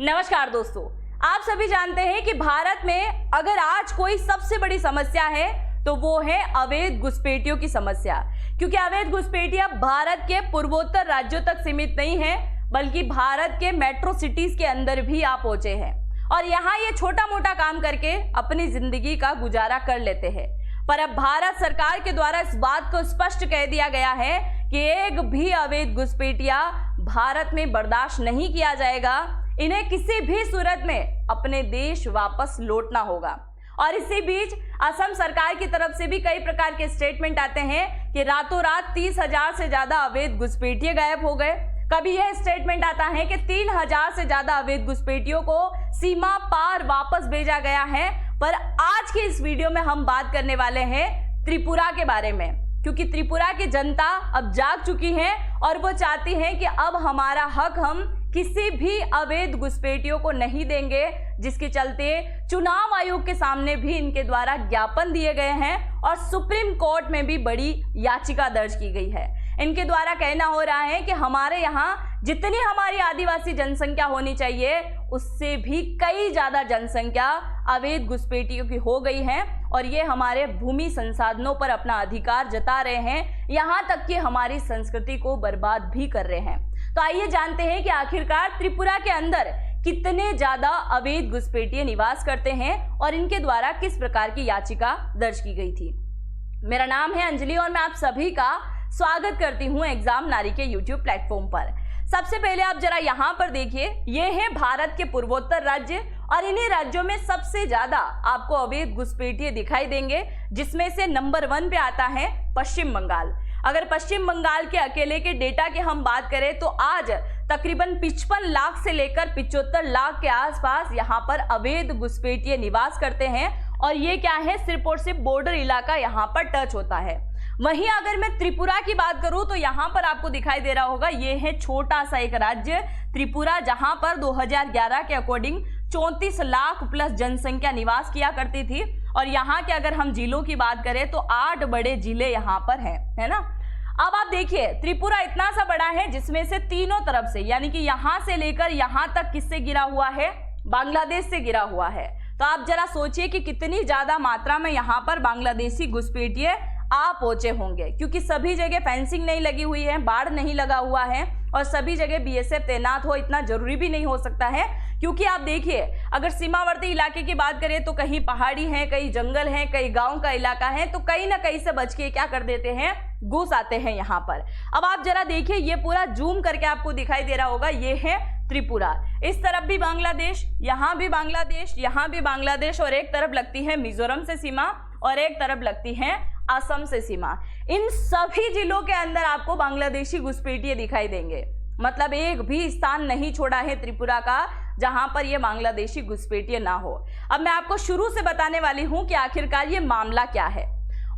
नमस्कार दोस्तों, आप सभी जानते हैं कि भारत में अगर आज कोई सबसे बड़ी समस्या है तो वो है अवैध घुसपैठियों की समस्या। क्योंकि अवैध घुसपैठियां भारत के पूर्वोत्तर राज्यों तक सीमित नहीं है, बल्कि भारत के मेट्रो सिटीज के अंदर भी आ पहुंचे हैं और यहाँ ये छोटा मोटा काम करके अपनी जिंदगी का गुजारा कर लेते हैं। पर अब भारत सरकार के द्वारा इस बात को स्पष्ट कह दिया गया है कि एक भी अवैध घुसपैठिया भारत में बर्दाश्त नहीं किया जाएगा। इन्हें किसी भी सूरत में अपने देश वापस लौटना होगा। और इसी बीच असम सरकार की तरफ से भी कई प्रकार के स्टेटमेंट आते हैं कि रातों रात 30,000 से ज्यादा अवैध घुसपैठिए गायब हो गए। कभी यह स्टेटमेंट आता है कि 3,000 से ज्यादा अवैध घुसपैठियों को सीमा पार वापस भेजा गया है। पर आज की इस वीडियो में हम बात करने वाले हैं त्रिपुरा के बारे में, क्योंकि त्रिपुरा की जनता अब जाग चुकी है और वो चाहती है कि अब हमारा हक हम किसी भी अवैध घुसपैठियों को नहीं देंगे, जिसके चलते चुनाव आयोग के सामने भी इनके द्वारा ज्ञापन दिए गए हैं और सुप्रीम कोर्ट में भी बड़ी याचिका दर्ज की गई है। इनके द्वारा कहना हो रहा है कि हमारे यहाँ जितनी हमारी आदिवासी जनसंख्या होनी चाहिए उससे भी कई ज्यादा जनसंख्या अवैध घुसपैठियों की हो गई है और ये हमारे भूमि संसाधनों पर अपना अधिकार जता रहे हैं, यहाँ तक कि हमारी संस्कृति को बर्बाद भी कर रहे हैं। तो आइए जानते हैं कि आखिरकार त्रिपुरा के अंदर कितने ज्यादा अवैध घुसपैठिए निवास करते हैं और इनके द्वारा किस प्रकार की याचिका दर्ज की गई थी। मेरा नाम है अंजलि और मैं आप सभी का स्वागत करती हूं एग्जाम नारी के YouTube प्लेटफॉर्म पर। सबसे पहले आप जरा यहाँ पर देखिए, ये है भारत के पूर्वोत्तर राज्य और इन्हीं राज्यों में सबसे ज्यादा आपको अवैध घुसपैठिए दिखाई देंगे, जिसमें से नंबर 1 पे आता है पश्चिम बंगाल। अगर पश्चिम बंगाल के अकेले के डेटा की हम बात करें तो आज तकरीबन 55 लाख से लेकर 75 लाख के आसपास यहाँ पर अवैध घुसपैठिए निवास करते हैं और ये क्या है, सिर्फ और सिर्फ बॉर्डर इलाका यहाँ पर टच होता है। वहीं अगर मैं त्रिपुरा की बात करूं तो यहाँ पर आपको दिखाई दे रहा होगा, ये है छोटा सा एक राज्य त्रिपुरा, जहां पर 2011 के अकॉर्डिंग 34 लाख प्लस जनसंख्या निवास किया करती थी। और यहाँ के अगर हम जिलों की बात करें तो 8 बड़े जिले यहाँ पर हैं, है ना। अब आप देखिए, त्रिपुरा इतना सा बड़ा है जिसमें से तीनों तरफ से, यानी कि यहाँ से लेकर यहाँ तक किससे गिरा हुआ है, बांग्लादेश से गिरा हुआ है। तो आप जरा सोचिए कि कितनी ज्यादा मात्रा में यहाँ पर बांग्लादेशी घुसपैठिए आ पहुंचे होंगे, क्योंकि सभी जगह फेंसिंग नहीं लगी हुई है, बाढ़ नहीं लगा हुआ है और सभी जगह बीएसएफ तैनात हो इतना जरूरी भी नहीं हो सकता है। क्योंकि आप देखिए, अगर सीमावर्ती इलाके की बात करें तो कहीं पहाड़ी है, कहीं जंगल है, कहीं गांव का इलाका है, तो कहीं ना कहीं से बच के क्या कर देते हैं, घुस आते हैं यहाँ पर। अब आप जरा देखिए, ये पूरा जूम करके आपको दिखाई दे रहा होगा, ये है त्रिपुरा। इस तरफ भी बांग्लादेश, यहाँ भी बांग्लादेश, यहाँ भी बांग्लादेश और एक तरफ लगती है मिजोरम से सीमा और एक तरफ लगती है असम से सीमा। इन सभी जिलों के अंदर आपको बांग्लादेशी घुसपैठिए दिखाई देंगे। मतलब एक भी स्थान नहीं छोड़ा है त्रिपुरा का जहां पर ये बांग्लादेशी घुसपैठिए ना हो। अब मैं आपको शुरू से बताने वाली हूं कि आखिरकार ये मामला क्या है।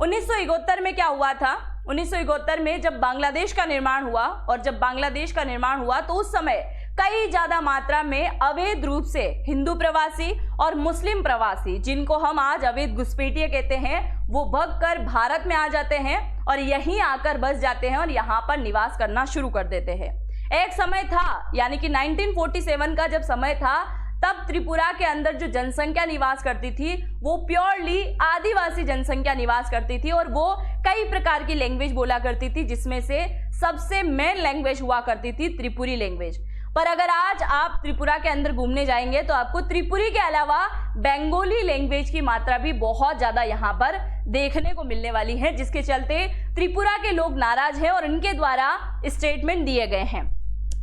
1971 में क्या हुआ था, 1971 में जब बांग्लादेश का निर्माण हुआ और जब बांग्लादेश का निर्माण हुआ तो उस समय कई ज्यादा मात्रा में अवैध रूप से हिंदू प्रवासी और मुस्लिम प्रवासी, जिनको हम आज अवैध घुसपैठिए कहते हैं, वो भगकर भारत में आ जाते हैं और यहीं आकर बस जाते हैं और यहाँ पर निवास करना शुरू कर देते हैं। एक समय था, यानी कि 1947 का जब समय था, तब त्रिपुरा के अंदर जो जनसंख्या निवास करती थी वो प्योरली आदिवासी जनसंख्या निवास करती थी और वो कई प्रकार की लैंग्वेज बोला करती थी, जिसमें से सबसे मेन लैंग्वेज हुआ करती थी त्रिपुरी लैंग्वेज। पर अगर आज आप त्रिपुरा के अंदर घूमने जाएंगे तो आपको त्रिपुरी के अलावा बंगाली लैंग्वेज की मात्रा भी बहुत ज्यादा यहाँ पर देखने को मिलने वाली है, जिसके चलते त्रिपुरा के लोग नाराज हैं और इनके द्वारा स्टेटमेंट दिए गए हैं।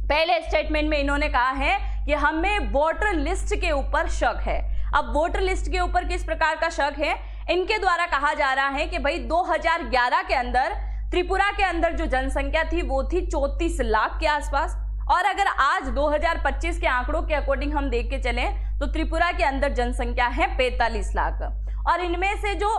पहले स्टेटमेंट में इन्होंने कहा है कि हमें वोटर लिस्ट के ऊपर शक है। अब वोटर लिस्ट के ऊपर किस प्रकार का शक है, इनके द्वारा कहा जा रहा है कि भाई 2011 के अंदर त्रिपुरा के अंदर जो जनसंख्या थी वो थी 34 लाख के आसपास और अगर आज 2025 के आंकड़ों के अकॉर्डिंग हम देख के चलें तो त्रिपुरा के अंदर जनसंख्या है 45 लाख और इनमें से जो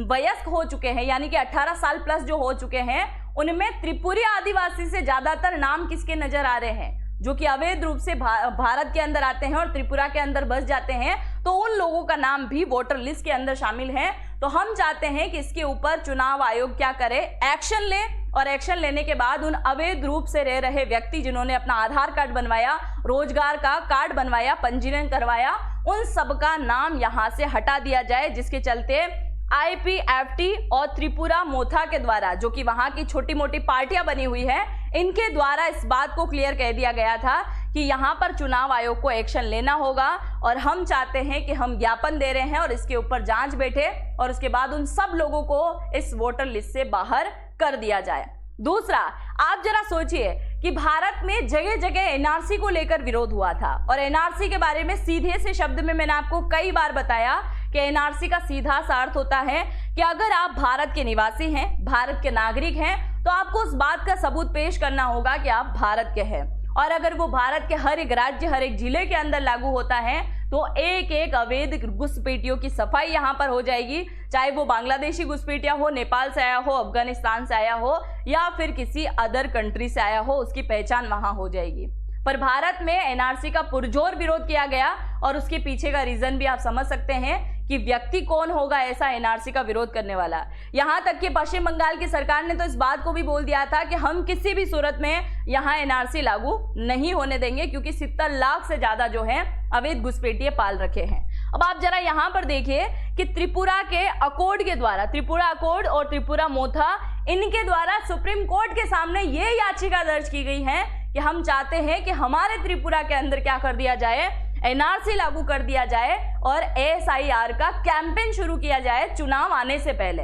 वयस्क हो चुके हैं, यानी कि 18 साल प्लस जो हो चुके हैं, उनमें त्रिपुरी आदिवासी से ज्यादातर नाम किसके नजर आ रहे हैं, जो कि अवैध रूप से भारत के अंदर आते हैं और त्रिपुरा के अंदर बस जाते हैं, तो उन लोगों का नाम भी वोटर लिस्ट के अंदर शामिल है। तो हम चाहते हैं कि इसके ऊपर चुनाव आयोग क्या करे, एक्शन ले और एक्शन लेने के बाद उन अवैध रूप से रह रहे व्यक्ति जिन्होंने अपना आधार कार्ड बनवाया, रोजगार का कार्ड बनवाया, पंजीकरण करवाया, उन सबका नाम यहां से हटा दिया जाए, जिसके चलते IPFT और त्रिपुरा मोथा के द्वारा, जो कि वहां की छोटी मोटी पार्टियां बनी हुई है, इनके द्वारा इस बात को क्लियर कह दिया गया था कि यहां पर चुनाव आयोग को एक्शन लेना होगा और हम चाहते हैं कि हम ज्ञापन दे रहे हैं और इसके ऊपर जांच बैठे और उसके बाद उन सब लोगों को इस वोटर लिस्ट से बाहर कर दिया जाए। दूसरा, आप जरा सोचिए कि भारत में जगह जगह NRC को लेकर विरोध हुआ था और NRC के बारे में सीधे से शब्द में मैंने आपको कई बार बताया कि NRC का सीधा सा अर्थ होता है कि अगर आप भारत के निवासी हैं, भारत के नागरिक हैं, तो आपको उस बात का सबूत पेश करना होगा कि आप भारत के हैं। और अगर वो भारत के हर एक राज्य, हर एक जिले के अंदर लागू होता है तो एक एक अवैध घुसपैठियों की सफाई यहां पर हो जाएगी, चाहे वो बांग्लादेशी घुसपैठिया हो, नेपाल से आया हो, अफगानिस्तान से आया हो या फिर किसी अदर कंट्री से आया हो, उसकी पहचान वहां हो जाएगी। पर भारत में NRC का पुरजोर विरोध किया गया और उसके पीछे का रीजन भी आप समझ सकते हैं कि व्यक्ति कौन होगा ऐसा NRC का विरोध करने वाला। यहां तक कि पश्चिम बंगाल की सरकार ने तो इस बात को भी बोल दिया था कि हम किसी भी सूरत में यहां NRC लागू नहीं होने देंगे, क्योंकि 70 लाख से ज्यादा जो है अवैध घुसपैठिए पाल रखे हैं। अब आप जरा यहां पर देखिए कि त्रिपुरा के अकॉर्ड के द्वारा, त्रिपुरा अकॉर्ड और त्रिपुरा मोथा, इनके द्वारा सुप्रीम कोर्ट के सामने ये याचिका दर्ज की गई है कि हम चाहते हैं कि हमारे त्रिपुरा के अंदर क्या कर दिया जाए, NRC लागू कर दिया जाए और SIR का कैंपेन शुरू किया जाए चुनाव आने से पहले,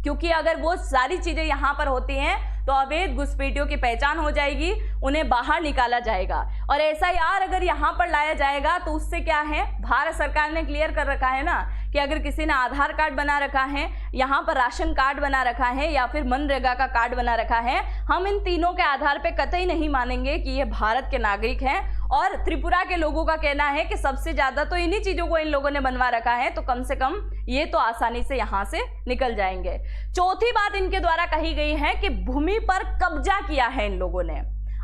क्योंकि अगर वो सारी चीजें यहां पर होती हैं तो अवैध घुसपैठियों की पहचान हो जाएगी, उन्हें बाहर निकाला जाएगा। और SIR अगर यहाँ पर लाया जाएगा तो उससे क्या है, भारत सरकार ने क्लियर कर रखा है ना कि अगर किसी ने आधार कार्ड बना रखा है, यहाँ पर राशन कार्ड बना रखा है या फिर मनरेगा का कार्ड बना रखा है, हम इन तीनों के आधार पे कतई नहीं मानेंगे कि ये भारत के नागरिक हैं। और त्रिपुरा के लोगों का कहना है कि सबसे ज्यादा तो इन्हीं चीजों को इन लोगों ने बनवा रखा है, तो कम से कम ये तो आसानी से यहाँ से निकल जाएंगे। चौथी बात इनके द्वारा कही गई है कि भूमि पर कब्जा किया है इन लोगों ने।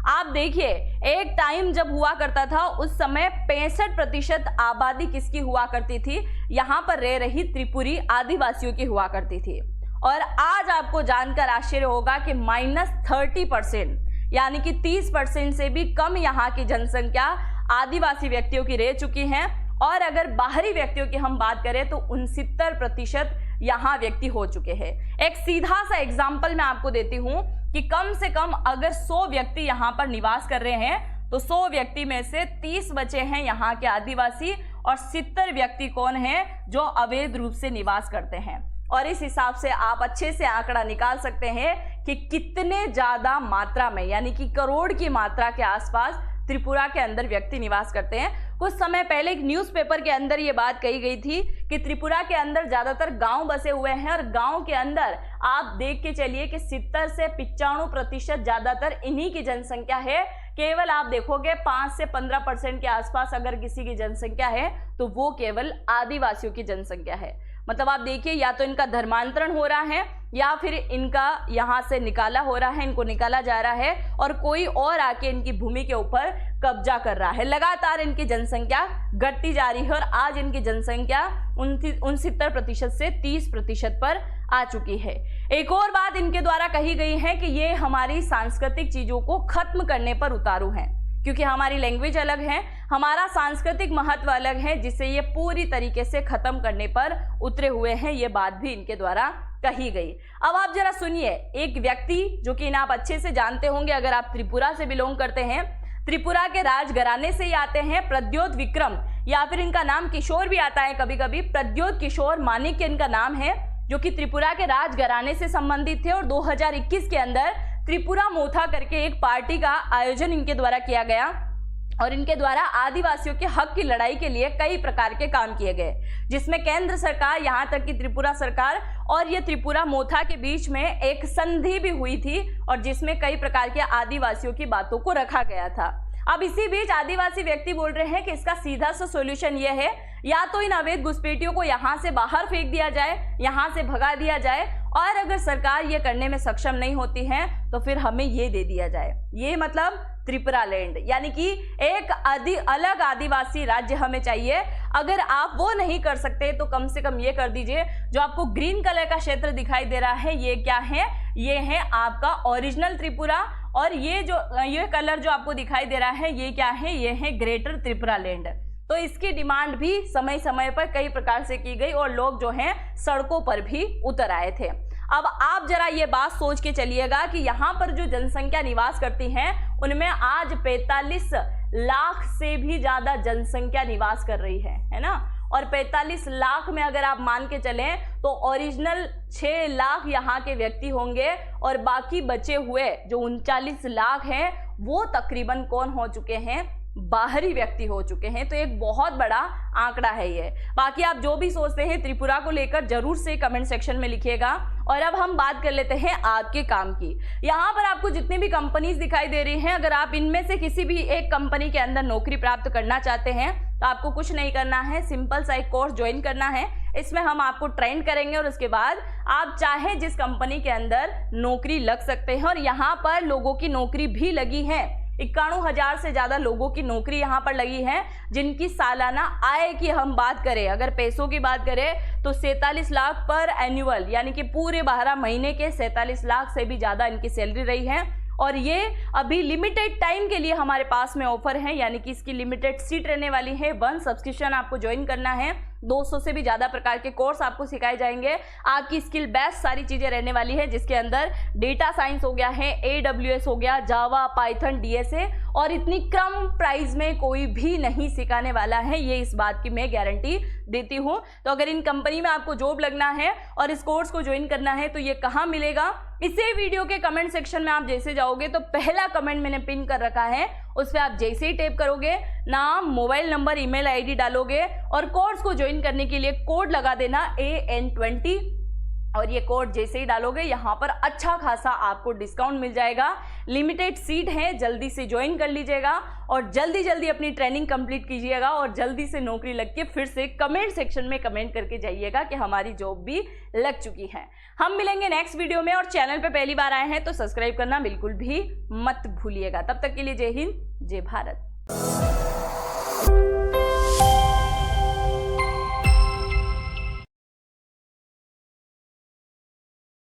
आप देखिए, एक टाइम जब हुआ करता था उस समय 65% आबादी किसकी हुआ करती थी, यहाँ पर रह रही त्रिपुरी आदिवासियों की हुआ करती थी। और आज आपको जानकर आश्चर्य होगा कि -30%, यानी कि 30% से भी कम यहाँ की जनसंख्या आदिवासी व्यक्तियों की रह चुकी है। और अगर बाहरी व्यक्तियों की हम बात करें तो 69% यहाँ व्यक्ति हो चुके हैं। एक सीधा सा एग्जाम्पल मैं आपको देती हूँ कि कम से कम अगर 100 व्यक्ति यहाँ पर निवास कर रहे हैं तो 100 व्यक्ति में से 30 बचे हैं यहाँ के आदिवासी और 70 व्यक्ति कौन हैं जो अवैध रूप से निवास करते हैं। और इस हिसाब से आप अच्छे से आंकड़ा निकाल सकते हैं कि कितने ज्यादा मात्रा में, यानी कि करोड़ की मात्रा के आसपास त्रिपुरा के अंदर व्यक्ति निवास करते हैं। कुछ समय पहले एक न्यूज़पेपर के अंदर ये बात कही गई थी कि त्रिपुरा के अंदर ज्यादातर गांव बसे हुए हैं और गांव के अंदर आप देख के चलिए कि 70 से 95% ज्यादातर इन्हीं की जनसंख्या है। केवल आप देखोगे 5 से 15% के आसपास अगर किसी की जनसंख्या है तो वो केवल आदिवासियों की जनसंख्या है। मतलब आप देखिए, या तो इनका धर्मांतरण हो रहा है या फिर इनका यहाँ से निकाला हो रहा है, इनको निकाला जा रहा है और कोई और आके इनकी भूमि के ऊपर कब्जा कर रहा है। लगातार इनकी जनसंख्या घटती जा रही है और आज इनकी जनसंख्या 69% से 30% पर आ चुकी है। एक और बात इनके द्वारा कही गई है कि ये हमारी सांस्कृतिक चीजों को खत्म करने पर उतारू हैं, क्योंकि हमारी लैंग्वेज अलग है, हमारा सांस्कृतिक महत्व अलग है, जिसे ये पूरी तरीके से खत्म करने पर उतरे हुए हैं। ये बात भी इनके द्वारा कही गई। अब आप जरा सुनिए, एक व्यक्ति जो कि आप अच्छे से जानते होंगे अगर आप त्रिपुरा से बिलोंग करते हैं, त्रिपुरा के राजघराने से ही आते हैं प्रद्योत विक्रम, या फिर इनका नाम किशोर भी आता है कभी कभी, प्रद्योत किशोर मानिक इनका नाम है, जो कि त्रिपुरा के राजघराने से संबंधित थे। और 2021 के अंदर त्रिपुरा मोथा करके एक पार्टी का आयोजन इनके द्वारा किया गया और इनके द्वारा आदिवासियों के हक की लड़ाई के लिए कई प्रकार के काम किए गए, जिसमें केंद्र सरकार, यहाँ तक कि त्रिपुरा सरकार और ये त्रिपुरा मोथा के बीच में एक संधि भी हुई थी और जिसमें कई प्रकार के आदिवासियों की बातों को रखा गया था। अब इसी बीच आदिवासी व्यक्ति बोल रहे हैं कि इसका सीधा सा सॉल्यूशन ये है, या तो इन अवैध घुसपैठियों को यहाँ से बाहर फेंक दिया जाए, यहाँ से भगा दिया जाए, और अगर सरकार ये करने में सक्षम नहीं होती है तो फिर हमें ये दे दिया जाए। ये मतलब त्रिपुरा लैंड, यानी कि एक अलग आदिवासी राज्य हमें चाहिए। अगर आप वो नहीं कर सकते तो कम से कम ये कर दीजिए। जो आपको ग्रीन कलर का क्षेत्र दिखाई दे रहा है, ये क्या है, ये है आपका ओरिजिनल त्रिपुरा, और ये कलर जो आपको दिखाई दे रहा है ये क्या है, ये है ग्रेटर त्रिपुरा लैंड। तो इसकी डिमांड भी समय समय पर कई प्रकार से की गई और लोग जो हैं सड़कों पर भी उतर आए थे। अब आप जरा ये बात सोच के चलिएगा कि यहाँ पर जो जनसंख्या निवास करती है उनमें आज 45 लाख से भी ज्यादा जनसंख्या निवास कर रही है ना। और 45 लाख में अगर आप मान के चलें तो ओरिजिनल 6 लाख यहाँ के व्यक्ति होंगे, और बाकी बचे हुए जो 39 लाख हैं वो तकरीबन कौन हो चुके हैं, बाहरी व्यक्ति हो चुके हैं। तो एक बहुत बड़ा आंकड़ा है ये। बाकी आप जो भी सोचते हैं त्रिपुरा को लेकर जरूर से कमेंट सेक्शन में लिखिएगा। और अब हम बात कर लेते हैं आपके काम की। यहाँ पर आपको जितनी भी कंपनीज दिखाई दे रही हैं, अगर आप इनमें से किसी भी एक कंपनी के अंदर नौकरी प्राप्त करना चाहते हैं तो आपको कुछ नहीं करना है, सिंपल सा एक कोर्स ज्वाइन करना है। इसमें हम आपको ट्रेन करेंगे और उसके बाद आप चाहे जिस कंपनी के अंदर नौकरी लग सकते हैं। और यहाँ पर लोगों की नौकरी भी लगी है, 91,000 से ज्यादा लोगों की नौकरी यहाँ पर लगी है, जिनकी सालाना आय की हम बात करें, अगर पैसों की बात करें तो 47 लाख पर एनुअल, यानी कि पूरे 12 महीने के 47 लाख से भी ज्यादा इनकी सैलरी रही है। और ये अभी लिमिटेड टाइम के लिए हमारे पास में ऑफर है, यानी कि इसकी लिमिटेड सीट रहने वाली है। 1 सब्सक्रिप्शन आपको ज्वाइन करना है, 200 से भी ज्यादा प्रकार के कोर्स आपको सिखाए जाएंगे। आपकी स्किल बेस्ट सारी चीजें रहने वाली है, जिसके अंदर डेटा साइंस हो गया है, AWS हो गया, जावा, पाइथन, DSA, और इतनी कम प्राइस में कोई भी नहीं सिखाने वाला है, ये इस बात की मैं गारंटी देती हूं। तो अगर इन कंपनी में आपको जॉब लगना है और इस कोर्स को ज्वाइन करना है तो ये कहाँ मिलेगा, इसे वीडियो के कमेंट सेक्शन में आप जैसे जाओगे तो पहला कमेंट मैंने पिन कर रखा है, उस पर आप जैसे ही टाइप करोगे नाम, मोबाइल नंबर, ईमेल आईडी डालोगे और कोर्स को ज्वाइन करने के लिए कोड लगा देना AN20, और ये कोड जैसे ही डालोगे यहाँ पर अच्छा खासा आपको डिस्काउंट मिल जाएगा। लिमिटेड सीट है, जल्दी से ज्वाइन कर लीजिएगा और जल्दी जल्दी अपनी ट्रेनिंग कंप्लीट कीजिएगा और जल्दी से नौकरी लग के फिर से कमेंट सेक्शन में कमेंट करके जाइएगा कि हमारी जॉब भी लग चुकी है। हम मिलेंगे नेक्स्ट वीडियो में, और चैनल पे पहली बार आए हैं तो सब्सक्राइब करना बिल्कुल भी मत भूलिएगा। तब तक के लिए जय हिंद, जय भारत।